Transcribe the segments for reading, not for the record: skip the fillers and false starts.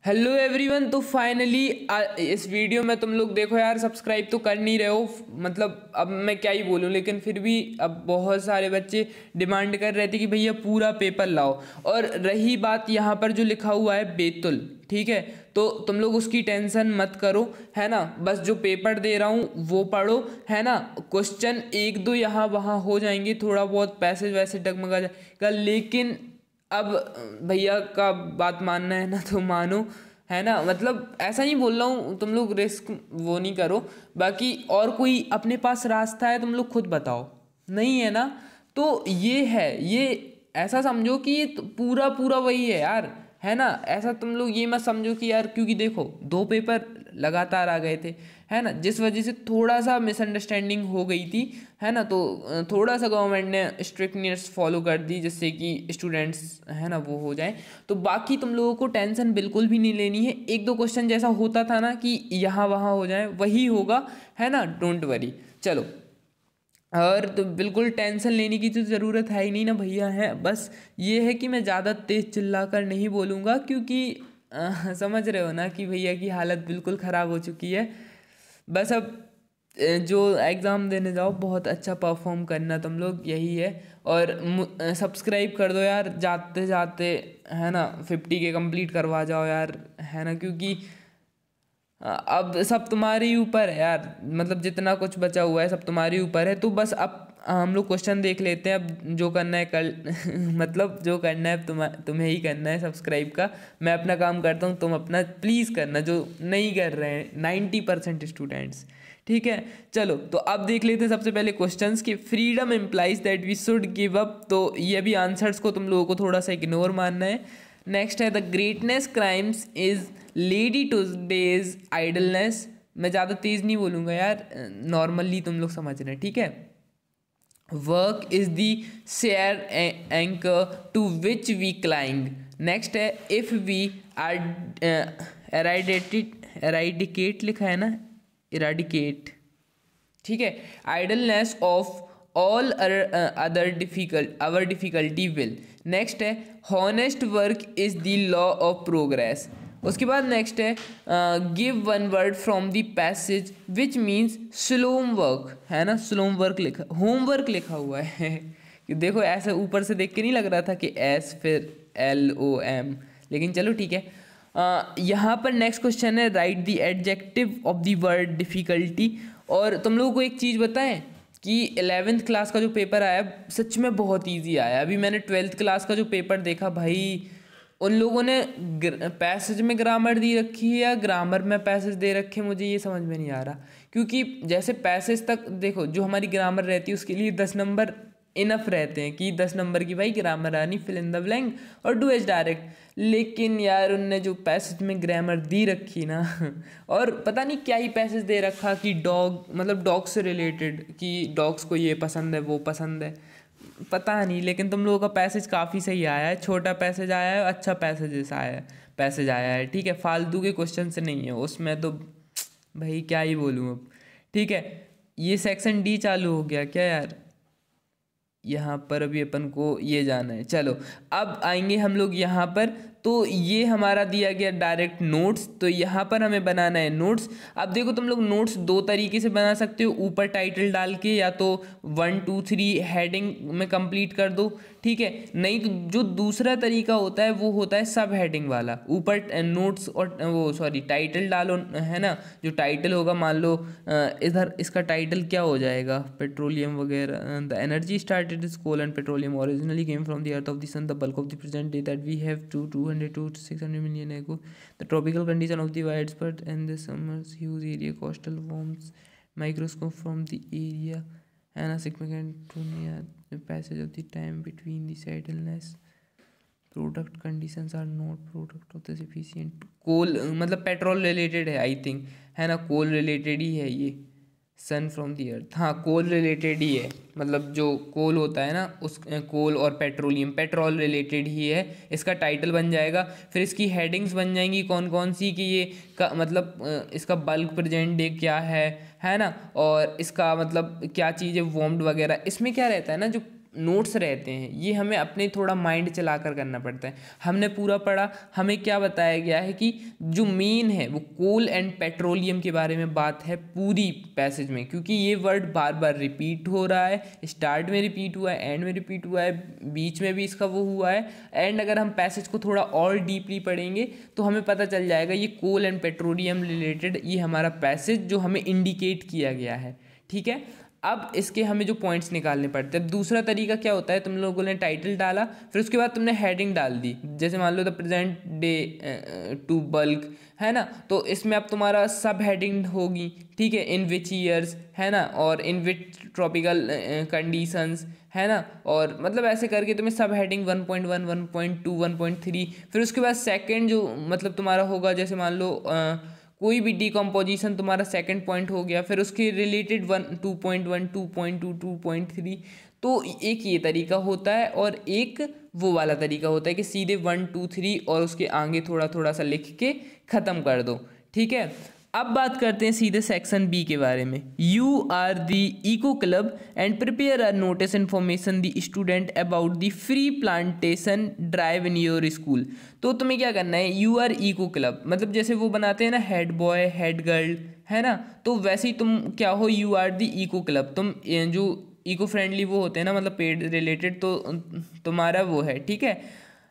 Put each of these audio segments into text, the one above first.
Hello everyone. तो finally इस video में तुम लोग देखो यार, सब्सक्राइब तो कर नहीं रहे हो। मतलब अब मैं क्या ही बोलूं, लेकिन फिर भी अब बहुत सारे बच्चे डिमांड कर रहे थे कि भैया पूरा पेपर लाओ। और रही बात यहाँ पर जो लिखा हुआ है बेतुल, ठीक है, तो तुम लोग उसकी टेंशन मत करो, है ना। बस जो पेपर दे रहा हूँ वो पढ़ो, है ना। क्वेश्चन एक दो यहाँ वहाँ हो जाएंगे, थोड़ा बहुत पैसेज वैसे डगमगा जाएगा, लेकिन अब भैया का बात मानना है ना तो मानो, है ना। मतलब ऐसा ही बोल रहा हूँ, तुम लोग रिस्क वो नहीं करो। बाकी और कोई अपने पास रास्ता है तुम लोग खुद बताओ, नहीं है ना। तो ये है, ये ऐसा समझो कि ये पूरा पूरा वही है यार, है ना। ऐसा तुम लोग ये मत समझो कि यार, क्योंकि देखो दो पेपर लगातार आ गए थे, है ना, जिस वजह से थोड़ा सा मिसअंडरस्टैंडिंग हो गई थी, है ना। तो थोड़ा सा गवर्नमेंट ने स्ट्रिक्टनेस फॉलो कर दी जिससे कि स्टूडेंट्स, है ना, वो हो जाए। तो बाकी तुम लोगों को टेंशन बिल्कुल भी नहीं लेनी है। एक दो क्वेश्चन जैसा होता था ना कि यहाँ वहाँ हो जाए, वही होगा, है ना। डोंट वरी, चलो। और तो बिल्कुल टेंशन लेने की तो ज़रूरत है ही नहीं ना भैया, है। बस ये है कि मैं ज़्यादा तेज़ चिल्ला कर नहीं बोलूँगा, क्योंकि समझ रहे हो ना कि भैया की हालत बिल्कुल ख़राब हो चुकी है। बस अब जो एग्ज़ाम देने जाओ बहुत अच्छा परफॉर्म करना तुम लोग, यही है। और सब्सक्राइब कर दो यार जाते जाते, है ना। 50K कंप्लीट करवा जाओ यार, है ना, क्योंकि अब सब तुम्हारे ही ऊपर है यार। मतलब जितना कुछ बचा हुआ है सब तुम्हारे ऊपर है। तो बस अब हम लोग क्वेश्चन देख लेते हैं। अब जो करना है कल मतलब जो करना है तुम्हें ही करना है सब्सक्राइब का। मैं अपना काम करता हूँ, तुम अपना प्लीज़ करना, जो नहीं कर रहे हैं 90% स्टूडेंट्स, ठीक है। चलो तो अब देख लेते हैं सबसे पहले क्वेश्चंस कि freedom implies that we should give up. तो ये भी आंसर्स को तुम लोगों को थोड़ा सा इग्नोर मानना है। नेक्स्ट है the greatness crimes is lady two days idleness. मैं ज़्यादा तेज़ नहीं बोलूँगा यार, नॉर्मली तुम लोग समझ रहे हैं, ठीक है। Work is the share anchor to which we cling. Next है इफ वी आर एराइडिकेट लिखा है ना, इराडिकेट, ठीक है, idleness of all other difficulty will. Next है honest work is the law of progress. उसके बाद नेक्स्ट है give one word from the passage which means slow work, है ना। स्लोम वर्क लिखा, होमवर्क लिखा हुआ है कि देखो ऐसे ऊपर से देख के नहीं लग रहा था कि एस फिर LOM, लेकिन चलो ठीक है। यहाँ पर नेक्स्ट क्वेश्चन है right the adjective of the word difficulty. और तुम लोगों को एक चीज़ बताएं कि 11th क्लास का जो पेपर आया सच में बहुत इजी आया। अभी मैंने 12th क्लास का जो पेपर देखा भाई, उन लोगों ने पैसेज में ग्रामर दी रखी है या ग्रामर में पैसेज दे रखे, मुझे ये समझ में नहीं आ रहा। क्योंकि जैसे पैसेज तक देखो, जो हमारी ग्रामर रहती है उसके लिए 10 नंबर इनफ रहते हैं कि 10 नंबर की भाई ग्रामर आनी, फिल इन द ब्लैंक और डू एज डायरेक्ट। लेकिन यार उनने जो पैसेज में ग्रामर दी रखी ना और पता नहीं क्या ही पैसेज दे रखा कि डॉग, मतलब डॉग से रिलेटेड, कि डॉग्स को ये पसंद है वो पसंद है, पता नहीं। लेकिन तुम लोगों का पैसेज काफ़ी सही आया है, छोटा पैसेज आया है, अच्छा पैसेज आया है, ठीक है। फालतू के क्वेश्चन से नहीं है उसमें, तो भाई क्या ही बोलूँ अब, ठीक है। ये सेक्शन D चालू हो गया क्या यार, यहाँ पर अभी अपन को ये जाना है। चलो अब आएंगे हम लोग यहाँ पर। तो ये हमारा दिया गया डायरेक्ट नोट्स, तो यहाँ पर हमें बनाना है नोट्स। अब देखो तुम लोग नोट्स दो तरीके से बना सकते हो, ऊपर टाइटल डाल के, या तो 1 2 3 हेडिंग में कंप्लीट कर दो, ठीक है। नहीं तो जो दूसरा तरीका होता है वो होता है सब हेडिंग वाला, ऊपर नोट्स और वो सॉरी टाइटल डालो, है ना। जो टाइटल होगा, मान लो इधर इसका टाइटल क्या हो जाएगा, पेट्रोलियम वगैरह, the energy started is coal and petroleum originally came from the earth of the sun, the bulk of the present day that we have 200 to 600 million ago, the tropical condition of the widespread and the summer's huge area coastal worms microscope from the area and a significant to near the passage of the time between the settleness product conditions are not product of the sufficient coal, मतलब petrol related है I think, है ना। कोल related ही है ये, sun from the अर्थ, हाँ कोल related ही है। मतलब जो कोल होता है ना, उस कोल और पेट्रोलियम, पेट्रोल रिलेटेड ही है। इसका टाइटल बन जाएगा, फिर इसकी हेडिंग्स बन जाएंगी कौन कौन सी, कि ये का मतलब इसका बल्क प्रेजेंट डे क्या है ना। और इसका मतलब क्या चीज़ है, वार्म्ड वगैरह। इसमें क्या रहता है ना, जो नोट्स रहते हैं ये हमें अपने थोड़ा माइंड चला कर करना पड़ता है। हमने पूरा पढ़ा, हमें क्या बताया गया है कि जो मेन है वो कोल एंड पेट्रोलियम के बारे में बात है पूरी पैसेज में, क्योंकि ये वर्ड बार बार रिपीट हो रहा है, स्टार्ट में रिपीट हुआ है, एंड में रिपीट हुआ है, बीच में भी इसका वो हुआ है। एंड अगर हम पैसेज को थोड़ा और डीपली पढ़ेंगे तो हमें पता चल जाएगा ये कोल एंड पेट्रोलियम रिलेटेड ये हमारा पैसेज जो हमें इंडिकेट किया गया है। ठीक है, अब इसके हमें जो पॉइंट्स निकालने पड़ते हैं। दूसरा तरीका क्या होता है, तुम लोगों ने टाइटल डाला, फिर उसके बाद तुमने हेडिंग डाल दी, जैसे मान लो the present day to bulk, है ना, तो इसमें अब तुम्हारा सब हेडिंग होगी, ठीक है, इन विच ईयर्स, है ना, और इन विच ट्रॉपिकल कंडीशंस, है ना, और मतलब ऐसे करके तुम्हें सब हेडिंग 1.1, 1.2, 1.3, फिर उसके बाद सेकंड जो मतलब तुम्हारा होगा, जैसे मान लो कोई भी डिकम्पोजिशन तुम्हारा सेकंड पॉइंट हो गया, फिर उसके रिलेटेड 2.1, 2.2, 2.3। तो एक ये तरीका होता है और एक वो वाला तरीका होता है कि सीधे 1, 2, 3 और उसके आगे थोड़ा थोड़ा सा लिख के ख़त्म कर दो। ठीक है, अब बात करते हैं सीधे सेक्शन बी के बारे में। You are the eco club and prepare a notice information the student about the free plantation drive in your school. तो तुम्हें क्या करना है, यू आर इको क्लब, मतलब जैसे वो बनाते हैं ना हेड बॉय हेड गर्ल, है ना, तो वैसे ही तुम क्या हो, you are the eco club, तुम जो इको फ्रेंडली वो होते हैं ना, मतलब पेड़ रिलेटेड, तो तुम्हारा वो है। ठीक है,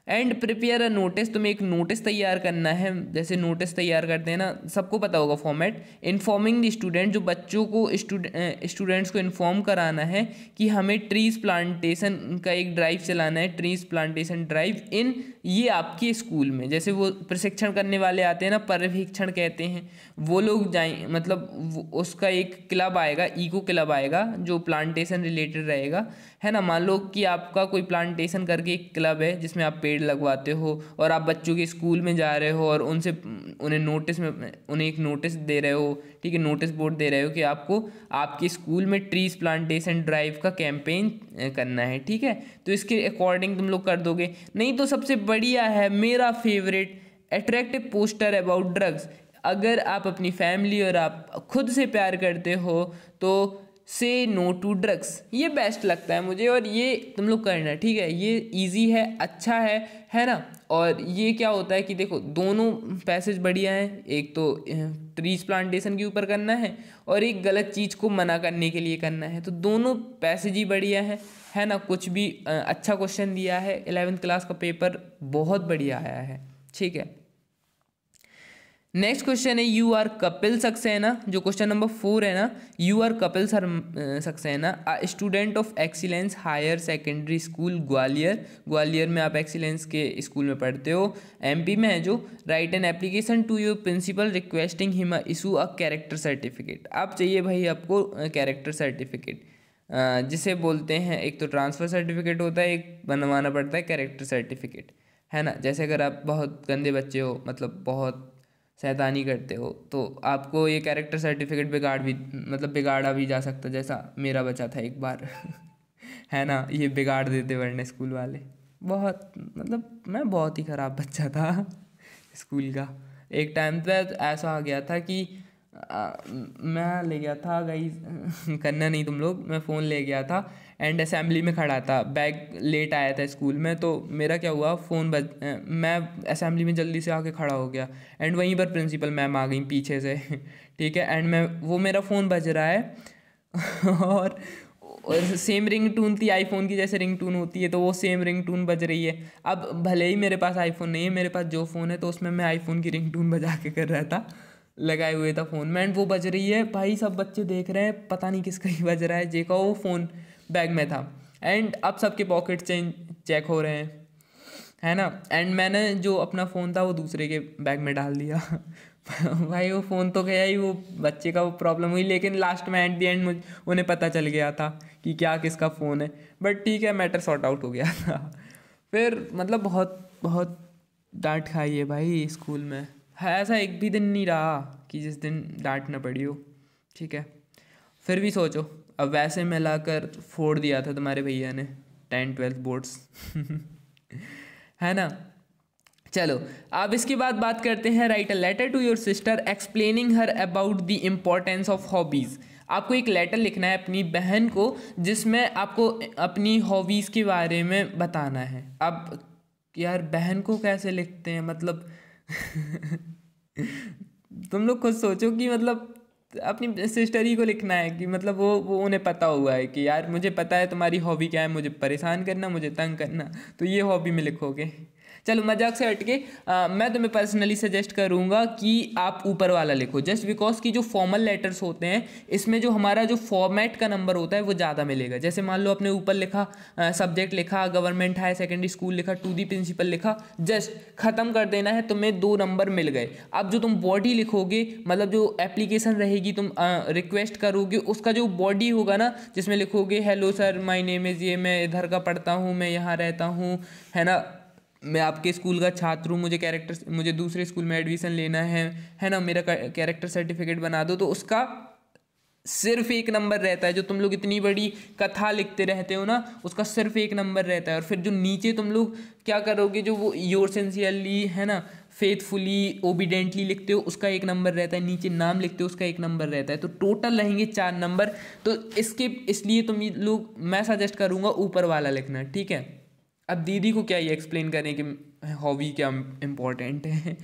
एंड प्रिपेयर अ नोटिस, तुम्हें एक नोटिस तैयार करना है, जैसे नोटिस तैयार करते हैं ना, सबको पता होगा फॉर्मेट, इन्फॉर्मिंग द स्टूडेंट, जो बच्चों को स्टूडेंट्स को इन्फॉर्म कराना है कि हमें ट्रीज प्लांटेशन का एक ड्राइव चलाना है, ट्रीज प्लांटेशन ड्राइव इन ये आपके स्कूल में। जैसे वो प्रशिक्षण करने वाले आते हैं ना, पर्यवेक्षण कहते हैं, वो लोग जाएं, मतलब उसका एक क्लब आएगा, इको क्लब आएगा जो प्लांटेशन रिलेटेड रहेगा, है ना। मान लो कि आपका कोई प्लांटेशन करके एक क्लब है जिसमें आप पेड़ लगवाते हो और आप बच्चों के स्कूल में जा रहे हो और उन्हें एक नोटिस दे रहे हो, ठीक है, नोटिस बोर्ड दे रहे हो कि आपको आपके स्कूल में ट्रीज प्लांटेशन ड्राइव का कैंपेन करना है। ठीक है, तो इसके अकॉर्डिंग तुम लोग कर दोगे। नहीं तो सबसे बढ़िया है मेरा favourite, attractive poster about drugs. अगर आप अपनी फैमिली और आप खुद से प्यार करते हो तो से नो टू ड्रग्स, ये बेस्ट लगता है मुझे, और ये तुम लोग करना। ठीक है, ये इजी है, अच्छा है ना। और ये क्या होता है कि देखो दोनों पैसेज बढ़िया हैं, एक तो ट्रीज प्लांटेशन के ऊपर करना है और एक गलत चीज़ को मना करने के लिए करना है, तो दोनों पैसेज ही बढ़िया है ना। कुछ भी अच्छा क्वेश्चन दिया है, 11th क्लास का पेपर बहुत बढ़िया आया है। ठीक है, नेक्स्ट क्वेश्चन है यू आर कपिल सक्सेना, जो क्वेश्चन नंबर 4 है ना, you are Kapil Saxena a student of excellence higher secondary school Gwalior, Gwalior में आप एक्सीलेंस के स्कूल में पढ़ते हो, एमपी में है जो, write an application to your principal requesting him issue a character certificate. आप चाहिए भाई आपको कैरेक्टर सर्टिफिकेट, जिसे बोलते हैं, एक तो ट्रांसफ़र सर्टिफिकेट होता है, एक बनवाना पड़ता है कैरेक्टर सर्टिफिकेट, है ना। जैसे अगर आप बहुत गंदे बच्चे हो, मतलब बहुत शैतानी करते हो, तो आपको ये कैरेक्टर सर्टिफिकेट बिगाड़ा भी जा सकता, जैसा मेरा बचा था एक बार है ना, ये बिगाड़ देते वरना स्कूल वाले। बहुत मतलब मैं बहुत ही ख़राब बच्चा था स्कूल का। एक टाइम पे ऐसा आ गया था कि मैं ले गया था गाइस करना नहीं तुम लोग, मैं फ़ोन ले गया था एंड असेंबली में खड़ा था, बैग लेट आया था स्कूल में, तो मेरा क्या हुआ, मैं असेंबली में जल्दी से आके खड़ा हो गया एंड वहीं पर प्रिंसिपल मैम आ गई पीछे से ठीक है, एंड मेरा फ़ोन बज रहा है और सेम रिंग टून थी, आईफोन की जैसे रिंग टून होती है, तो वो सेम रिंग टून बज रही है। अब भले ही मेरे पास आईफोन नहीं है, मेरे पास जो फ़ोन है तो उसमें मैं आईफोन की रिंग टून बजा के कर रहा था, लगाए हुए था फ़ोन में, एंड वो बज रही है, भाई सब बच्चे देख रहे हैं, पता नहीं किसका ही बज रहा है, जे का वो फ़ोन बैग में था, एंड अब सबके पॉकेट चेक हो रहे हैं, है ना, एंड मैंने जो अपना फ़ोन था वो दूसरे के बैग में डाल दिया भाई वो फ़ोन तो गया ही, वो बच्चे का वो प्रॉब्लम हुई, लेकिन लास्ट में एट दी एंड उन्हें पता चल गया था कि क्या किसका फ़ोन है, बट ठीक है, मैटर सॉर्ट आउट हो गया था। फिर मतलब बहुत बहुत डांट खाई है भाई स्कूल में, है ऐसा एक भी दिन नहीं रहा कि जिस दिन डांट ना पड़ी हो। ठीक है, फिर भी सोचो, अब वैसे में लाकर फोड़ दिया था तुम्हारे भैया ने 10th 12th बोर्ड्स है ना। चलो अब इसके बाद बात करते हैं, write a letter to your sister explaining her about the importance of hobbies. आपको एक लेटर लिखना है अपनी बहन को जिसमें आपको अपनी हॉबीज़ के बारे में बताना है। अब यार बहन को कैसे लिखते हैं, मतलब तुम लोग खुद सोचो कि मतलब अपनी सिस्टर ही को लिखना है कि मतलब वो उन्हें पता हुआ है कि यार मुझे पता है तुम्हारी हॉबी क्या है, मुझे परेशान करना, मुझे तंग करना, तो ये हॉबी में लिखोगे। चलो मजाक से हट के मैं तुम्हें पर्सनली सजेस्ट करूँगा कि आप ऊपर वाला लिखो, जस्ट बिकॉज कि जो फॉर्मल लेटर्स होते हैं इसमें जो हमारा जो फॉर्मेट का नंबर होता है वो ज़्यादा मिलेगा। जैसे मान लो अपने ऊपर लिखा सब्जेक्ट लिखा, गवर्नमेंट हायर सेकेंडरी स्कूल लिखा, टू दी प्रिंसिपल लिखा, जस्ट ख़त्म कर देना है, तुम्हें 2 नंबर मिल गए। अब जो तुम बॉडी लिखोगे, मतलब जो एप्लीकेशन रहेगी तुम रिक्वेस्ट करोगे, उसका जो बॉडी होगा ना जिसमें लिखोगे hello sir my name is ये, मैं इधर का पढ़ता हूँ, मैं यहाँ रहता हूँ, है ना, मैं आपके स्कूल का छात्र हूँ, मुझे दूसरे स्कूल में एडमिशन लेना है ना, मेरा कैरेक्टर सर्टिफिकेट बना दो, तो उसका सिर्फ 1 नंबर रहता है। जो तुम लोग इतनी बड़ी कथा लिखते रहते हो ना, उसका सिर्फ 1 नंबर रहता है। और फिर जो नीचे तुम लोग क्या करोगे, जो वो योर सिंसियरली, है ना, फेथफुली, ओबीडेंटली लिखते हो, उसका 1 नंबर रहता है। नीचे नाम लिखते हो, उसका 1 नंबर रहता है। तो टोटल रहेंगे 4 नंबर। तो इसलिए तुम लोग, मैं सजेस्ट करूँगा ऊपर वाला लिखना, ठीक है। अब दीदी को क्या ये एक्सप्लेन करें कि हॉबी क्या इम्पोर्टेंट है,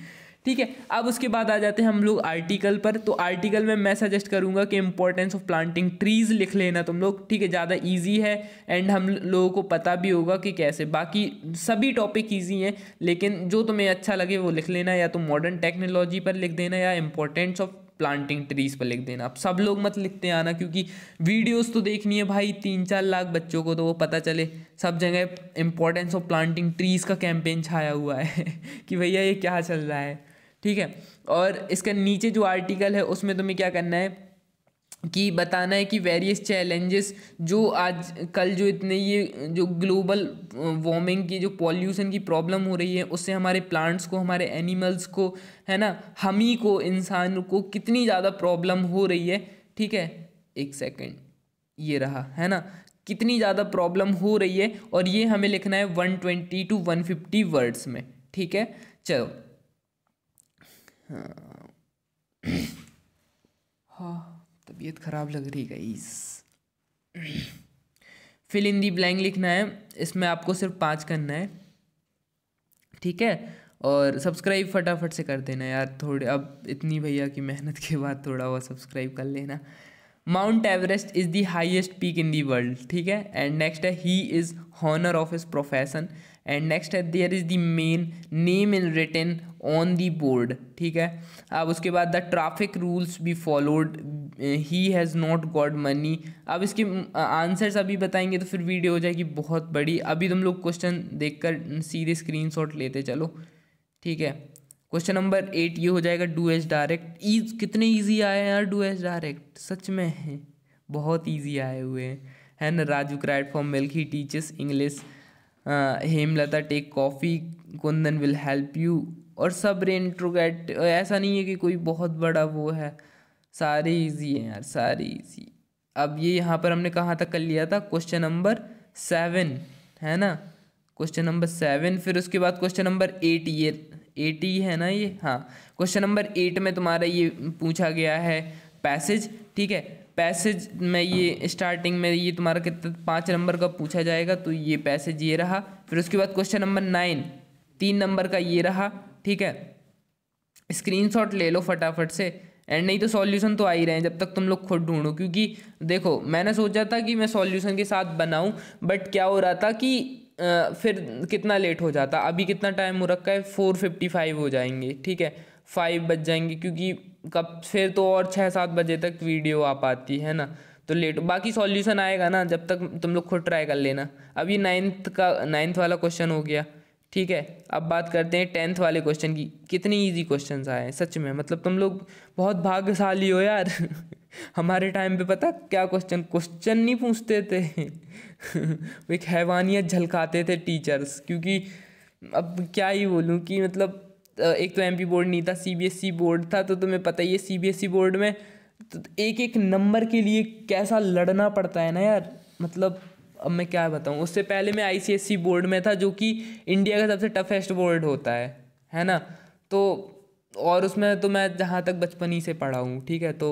ठीक है। अब उसके बाद आ जाते हैं हम लोग आर्टिकल पर। तो आर्टिकल में मैं सजेस्ट करूंगा कि इंपॉर्टेंस ऑफ प्लांटिंग ट्रीज लिख लेना तुम लोग, ठीक है, ज़्यादा इजी है एंड हम लोगों को पता भी होगा कि कैसे। बाकी सभी टॉपिक इजी हैं, लेकिन जो तुम्हें अच्छा लगे वो लिख लेना, या तो मॉडर्न टेक्नोलॉजी पर लिख देना या इंपॉर्टेंस ऑफ प्लांटिंग ट्रीज पर लिख देना। अब सब लोग मत लिखते आना, क्योंकि वीडियोस तो देखनी है भाई 3-4 लाख बच्चों को, तो वो पता चले सब जगह इंपॉर्टेंस ऑफ प्लांटिंग ट्रीज का कैंपेन छाया हुआ है कि भैया ये क्या चल रहा है, ठीक है। और इसका नीचे जो आर्टिकल है उसमें तुम्हें क्या करना है कि बताना है कि वेरियस चैलेंजेस जो आज कल जो इतने ये जो ग्लोबल वार्मिंग की, जो पॉल्यूशन की प्रॉब्लम हो रही है, उससे हमारे प्लांट्स को, हमारे एनिमल्स को, है ना, हम ही को, इंसान को कितनी ज़्यादा प्रॉब्लम हो रही है, ठीक है। एक सेकेंड, ये रहा, है ना, कितनी ज़्यादा प्रॉब्लम हो रही है, और ये हमें लिखना है 120 to 150 वर्ड्स में, ठीक है। चलो हाँ तबीयत ख़राब लग रही guys. Fill in the blank लिखना है, इसमें आपको सिर्फ 5 करना है, ठीक है। और सब्सक्राइब फटाफट से कर देना यार, थोड़े अब इतनी भैया की मेहनत के बाद थोड़ा वो सब्सक्राइब कर लेना। Mount Everest is the highest peak in the world, ठीक है। एंड नेक्स्ट है he is honour of his profession. And next है there is the main name in written on the board, ठीक है। अब उसके बाद the traffic rules be followed, he has not got money. अब इसके आंसर्स अभी बताएंगे तो फिर वीडियो हो जाएगी बहुत बड़ी। अभी तुम लोग क्वेश्चन देखकर सीधे स्क्रीनशॉट लेते चलो, ठीक है। क्वेश्चन नंबर 8 ये हो जाएगा, डू एज डायरेक्ट। कितने ईजी आए हैं यार डू एज डायरेक्ट, सच में है बहुत ईजी आए हुए हैं, है ना। Raju cried for milk, he teaches English, Hemlata take coffee, Kundan will help you, और सब इंट्रोगेट। ऐसा नहीं है कि कोई बहुत बड़ा वो है, सारे इजी हैं यार, सारे इजी। अब ये यहाँ पर हमने कहाँ तक कर लिया था, क्वेश्चन नंबर 7, है ना, क्वेश्चन नंबर 7। फिर उसके बाद क्वेश्चन नंबर 8, ये 8 ही है ना ये, हाँ। क्वेश्चन नंबर 8 में तुम्हारा ये पूछा गया है पैसेज, ठीक है। पैसेज में ये स्टार्टिंग में ये तुम्हारा कितना 5 नंबर का पूछा जाएगा, तो ये पैसेज ये रहा। फिर उसके बाद क्वेश्चन नंबर 9 3 नंबर का ये रहा, ठीक है। स्क्रीनशॉट ले लो फटाफट से, एंड नहीं तो सॉल्यूशन तो आ ही रहे हैं, जब तक तुम लोग खुद ढूंढो। क्योंकि देखो मैंने सोचा था कि मैं सॉल्यूशन के साथ बनाऊं, बट क्या हो रहा था कि फिर कितना लेट हो जाता। अभी कितना टाइम हो रखा है, 4:55 हो जाएंगे, ठीक है, 5 बज जाएंगे, क्योंकि कब फिर तो और 6-7 बजे तक वीडियो आ पाती है ना, तो लेट। बाकी सॉल्यूशन आएगा ना, जब तक तुम लोग खुद ट्राई कर लेना। अभी 9th वाला क्वेश्चन हो गया, ठीक है। अब बात करते हैं 10th वाले क्वेश्चन की। कितने इजी क्वेश्चंस आए हैं सच में, मतलब तुम लोग बहुत भाग्यशाली हो यार। हमारे टाइम पे पता क्या क्वेश्चन नहीं पूछते थे। वो एक हैवानियत झलकाते थे टीचर्स, क्योंकि अब क्या ही बोलूँ कि मतलब एक तो एमपी बोर्ड नहीं था, सीबीएसई बोर्ड था, तो तुम्हें पता ही है सीबीएसई बोर्ड में तो एक एक नंबर के लिए कैसा लड़ना पड़ता है ना यार। मतलब अब मैं क्या बताऊँ, उससे पहले मैं आईसीएसई बोर्ड में था, जो कि इंडिया का सबसे टफेस्ट बोर्ड होता है ना। तो और उसमें तो मैं जहाँ तक बचपन ही से पढ़ा हूँ, ठीक है, तो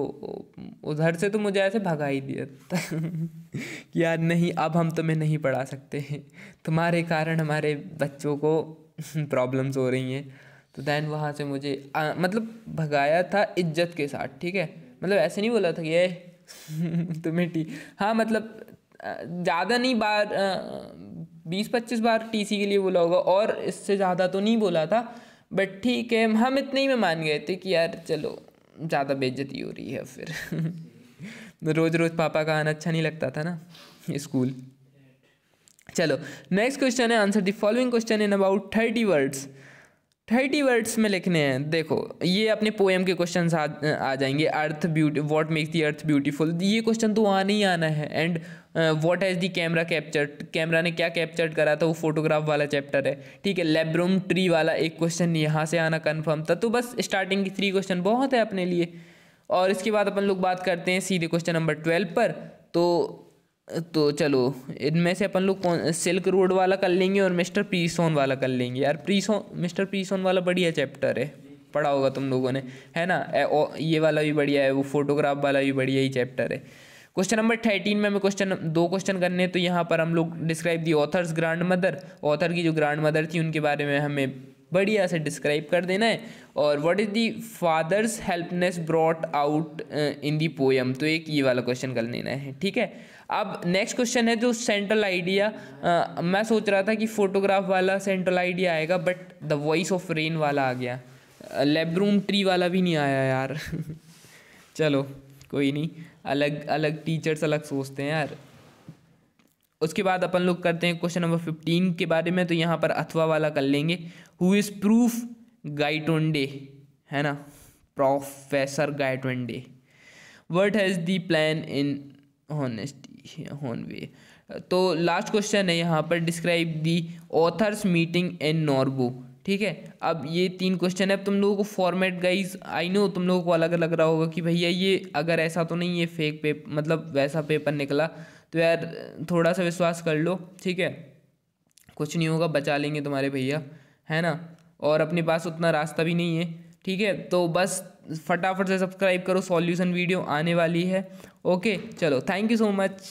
उधर से तो मुझे ऐसे भगा ही दिया था कि यार नहीं, अब हम तुम्हें नहीं पढ़ा सकते हैं, तुम्हारे कारण हमारे बच्चों को प्रॉब्लम्स हो रही हैं। तो दैन वहाँ से मुझे मतलब भगाया था इज्जत के साथ, ठीक है, मतलब ऐसे नहीं बोला था कि ये तुम्हें हाँ मतलब ज़्यादा नहीं, बार 20-25 बार टीसी के लिए बोला होगा, और इससे ज़्यादा तो नहीं बोला था, बट ठीक है, हम इतने ही में मान गए थे कि यार चलो ज़्यादा बेइज्जती हो रही है फिर रोज़ रोज़ पापा का आना अच्छा नहीं लगता था ना स्कूल। चलो नेक्स्ट क्वेश्चन है, answer the following question in about 30 words. 30 words में लिखने हैं। देखो ये अपने पोएम के क्वेश्चन आ जाएंगे। Earth beauty, what makes the earth beautiful, ये क्वेश्चन तो आना ही आना है। And what has the camera captured, camera ने क्या कैप्चर्ड करा था, वो फोटोग्राफ वाला चैप्टर है, ठीक है। लेब्रोम ट्री वाला एक क्वेश्चन यहाँ से आना कन्फर्म था। तो बस स्टार्टिंग की 3 क्वेश्चन बहुत है अपने लिए। और इसके बाद अपन लोग बात करते हैं सीधे क्वेश्चन नंबर 12 पर। तो चलो इनमें से अपन लोग सिल्क रोड वाला कर लेंगे और मिस्टर प्रीसोन वाला कर लेंगे। यार मिस्टर प्रीसोन वाला बढ़िया चैप्टर है, पढ़ा होगा तुम लोगों ने, है ना। ये वाला भी बढ़िया है, वो फोटोग्राफ वाला भी बढ़िया ही चैप्टर है। क्वेश्चन नंबर 13 में हमें 2 क्वेश्चन करने हैं। तो यहाँ पर हम लोग describe the authors grand mother, author की जो ग्रैंड मदर थी उनके बारे में हमें बढ़िया से डिस्क्राइब कर देना है। और what is the father's helpness brought out in the poem, तो एक ये वाला क्वेश्चन कर लेना है, ठीक है। अब नेक्स्ट क्वेश्चन है जो सेंट्रल आइडिया, मैं सोच रहा था कि फोटोग्राफ वाला सेंट्रल आइडिया आएगा, but the voice of rain वाला आ गया। लेब्रूम ट्री वाला भी नहीं आया यार चलो कोई नहीं, अलग अलग टीचर्स अलग सोचते हैं यार। उसके बाद अपन लोग करते हैं क्वेश्चन नंबर 15 के बारे में। तो यहाँ पर अथवा वाला कर लेंगे। हु इज़ प्रूफ गाइटोंडे, है ना, professor Gaitonde. What has the plan in honesty हॉनवे। तो लास्ट क्वेश्चन है यहाँ पर, describe the author's meeting in नॉर्बो, ठीक है। अब ये 3 क्वेश्चन है। अब तुम लोगों को फॉर्मेट गाइज आई नो तुम लोगों को अलग लग रहा होगा कि भैया ये अगर ऐसा तो नहीं, ये फेक पेपर मतलब वैसा पेपर निकला, तो यार थोड़ा सा विश्वास कर लो, ठीक है, कुछ नहीं होगा, बचा लेंगे तुम्हारे भैया, है ना। और अपने पास उतना रास्ता भी नहीं है, ठीक है। तो बस फटाफट से सब्सक्राइब करो, सॉल्यूशन वीडियो आने वाली है। ओके चलो, थैंक यू सो मच।